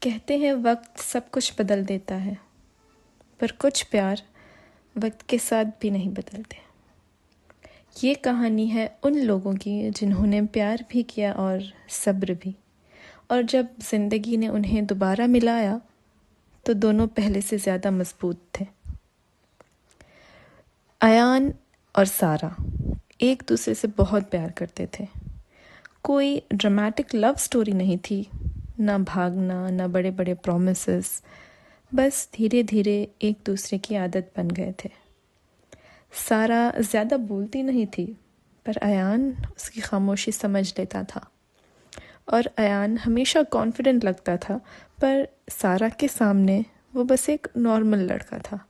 कहते हैं वक्त सब कुछ बदल देता है, पर कुछ प्यार वक्त के साथ भी नहीं बदलते। ये कहानी है उन लोगों की जिन्होंने प्यार भी किया और सब्र भी, और जब ज़िंदगी ने उन्हें दोबारा मिलाया तो दोनों पहले से ज़्यादा मजबूत थे। अयान और सारा एक दूसरे से बहुत प्यार करते थे। कोई ड्रामेटिक लव स्टोरी नहीं थी, ना भागना, ना बड़े बड़े प्रॉमिसेस, बस धीरे धीरे एक दूसरे की आदत बन गए थे। सारा ज़्यादा बोलती नहीं थी, पर अयान उसकी खामोशी समझ लेता था, और अयान हमेशा कॉन्फिडेंट लगता था, पर सारा के सामने वो बस एक नॉर्मल लड़का था।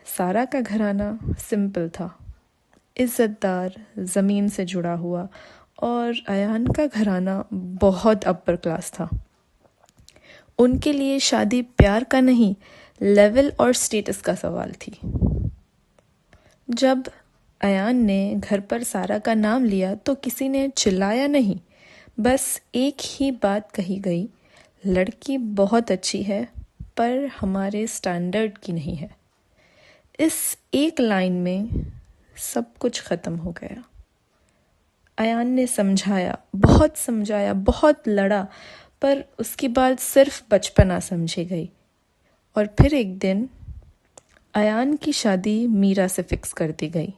सारा का घराना सिंपल था, इज्जतदार, ज़मीन से जुड़ा हुआ, और अयान का घराना बहुत अपर क्लास था। उनके लिए शादी प्यार का नहीं, लेवल और स्टेटस का सवाल थी। जब अयान ने घर पर सारा का नाम लिया तो किसी ने चिल्लाया नहीं, बस एक ही बात कही गई, लड़की बहुत अच्छी है पर हमारे स्टैंडर्ड की नहीं है। इस एक लाइन में सब कुछ ख़त्म हो गया। अयान ने समझाया, बहुत लड़ा, पर उसकी बात सिर्फ बचपना समझी गई। और फिर एक दिन अयान की शादी मीरा से फिक्स कर दी गई।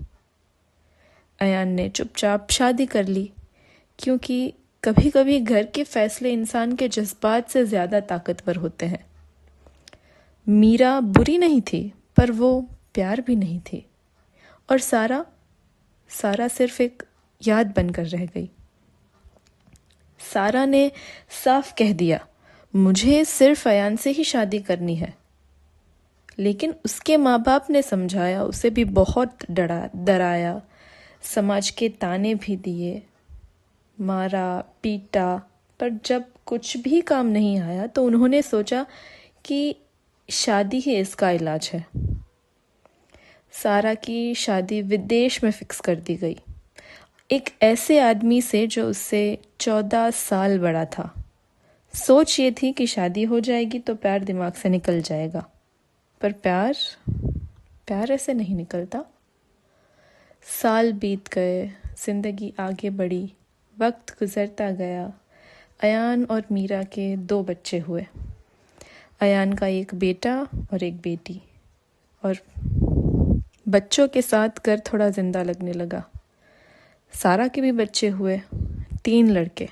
अयान ने चुपचाप शादी कर ली, क्योंकि कभी कभी घर के फैसले इंसान के जज्बात से ज़्यादा ताकतवर होते हैं। मीरा बुरी नहीं थी, पर वो प्यार भी नहीं थी, और सारा सिर्फ एक याद बनकर रह गई। सारा ने साफ कह दिया, मुझे सिर्फ अयान से ही शादी करनी है। लेकिन उसके माँ बाप ने समझाया, उसे भी बहुत डराया, समाज के ताने भी दिए, मारा पीटा, पर जब कुछ भी काम नहीं आया तो उन्होंने सोचा कि शादी ही इसका इलाज है। सारा की शादी विदेश में फिक्स कर दी गई, एक ऐसे आदमी से जो उससे 14 साल बड़ा था। सोच ये थी कि शादी हो जाएगी तो प्यार दिमाग से निकल जाएगा, पर प्यार ऐसे नहीं निकलता। साल बीत गए, जिंदगी आगे बढ़ी, वक्त गुजरता गया। अयान और मीरा के 2 बच्चे हुए। अयान का एक बेटा और एक बेटी, और बच्चों के साथ घर थोड़ा जिंदा लगने लगा। सारा के भी बच्चे हुए, 3 लड़के।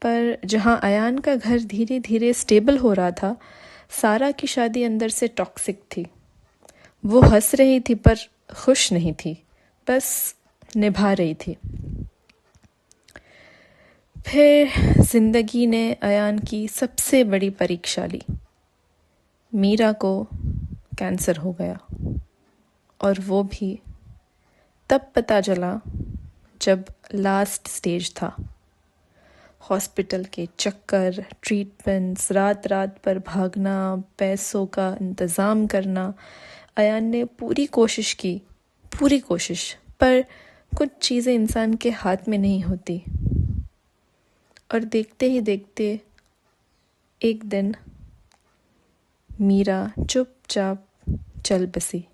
पर जहाँ अयान का घर धीरे धीरे स्टेबल हो रहा था, सारा की शादी अंदर से टॉक्सिक थी। वो हंस रही थी पर खुश नहीं थी, बस निभा रही थी। फिर जिंदगी ने अयान की सबसे बड़ी परीक्षा ली। मीरा को कैंसर हो गया, और वो भी तब पता चला जब लास्ट स्टेज था। हॉस्पिटल के चक्कर, ट्रीटमेंट्स, रात रात पर भागना, पैसों का इंतज़ाम करना। अयान ने पूरी कोशिश, पर कुछ चीज़ें इंसान के हाथ में नहीं होती। और देखते ही देखते एक दिन मीरा चुपचाप चल बसी।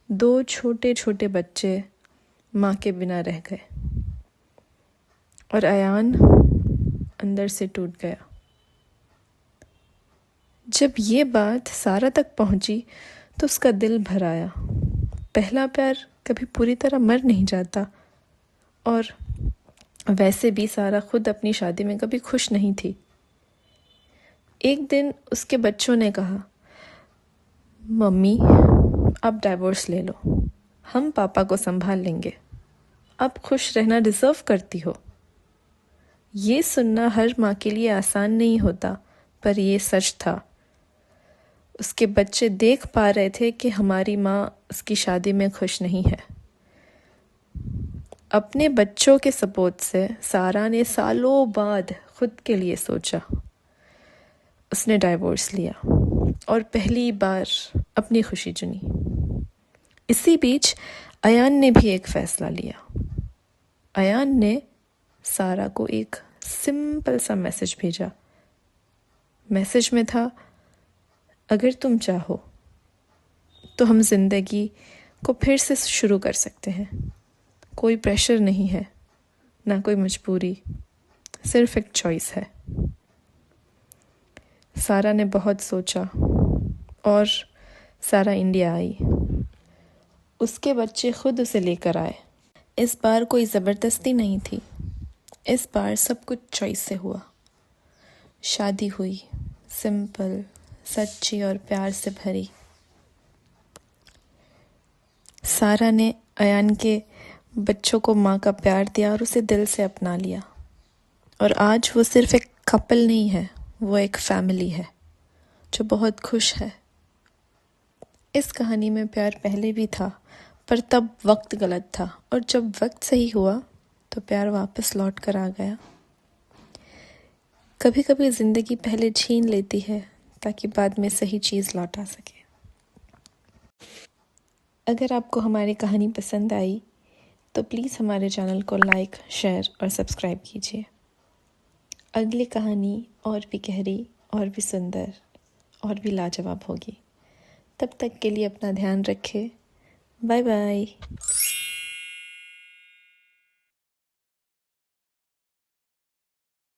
2 छोटे छोटे बच्चे माँ के बिना रह गए, और अयान अंदर से टूट गया। जब ये बात सारा तक पहुंची तो उसका दिल भर आया। पहला प्यार कभी पूरी तरह मर नहीं जाता, और वैसे भी सारा खुद अपनी शादी में कभी खुश नहीं थी। एक दिन उसके बच्चों ने कहा, मम्मी अब डाइवोर्स ले लो, हम पापा को संभाल लेंगे, अब खुश रहना डिजर्व करती हो। ये सुनना हर माँ के लिए आसान नहीं होता, पर ये सच था। उसके बच्चे देख पा रहे थे कि हमारी माँ उसकी शादी में खुश नहीं है। अपने बच्चों के सपोर्ट से सारा ने सालों बाद खुद के लिए सोचा। उसने डाइवोर्स लिया और पहली बार अपनी खुशी चुनी। इसी बीच अयान ने भी एक फैसला लिया। अयान ने सारा को एक सिंपल सा मैसेज भेजा, मैसेज में था, अगर तुम चाहो तो हम जिंदगी को फिर से शुरू कर सकते हैं। कोई प्रेशर नहीं है, ना कोई मजबूरी, सिर्फ एक चॉइस है। सारा ने बहुत सोचा और सारा इंडिया आई। उसके बच्चे खुद उसे लेकर आए। इस बार कोई ज़बरदस्ती नहीं थी, इस बार सब कुछ चॉइस से हुआ। शादी हुई, सिंपल, सच्ची और प्यार से भरी। सारा ने अयान के बच्चों को माँ का प्यार दिया और उसे दिल से अपना लिया। और आज वो सिर्फ एक कपल नहीं है, वो एक फैमिली है जो बहुत खुश है। इस कहानी में प्यार पहले भी था, पर तब वक्त गलत था, और जब वक्त सही हुआ तो प्यार वापस लौट कर आ गया। कभी कभी जिंदगी पहले छीन लेती है ताकि बाद में सही चीज़ लौटा सके। अगर आपको हमारी कहानी पसंद आई तो प्लीज़ हमारे चैनल को लाइक, शेयर और सब्सक्राइब कीजिए। अगली कहानी और भी गहरी, और भी सुंदर, और भी लाजवाब होगी। तब तक के लिए अपना ध्यान रखें। Bye bye.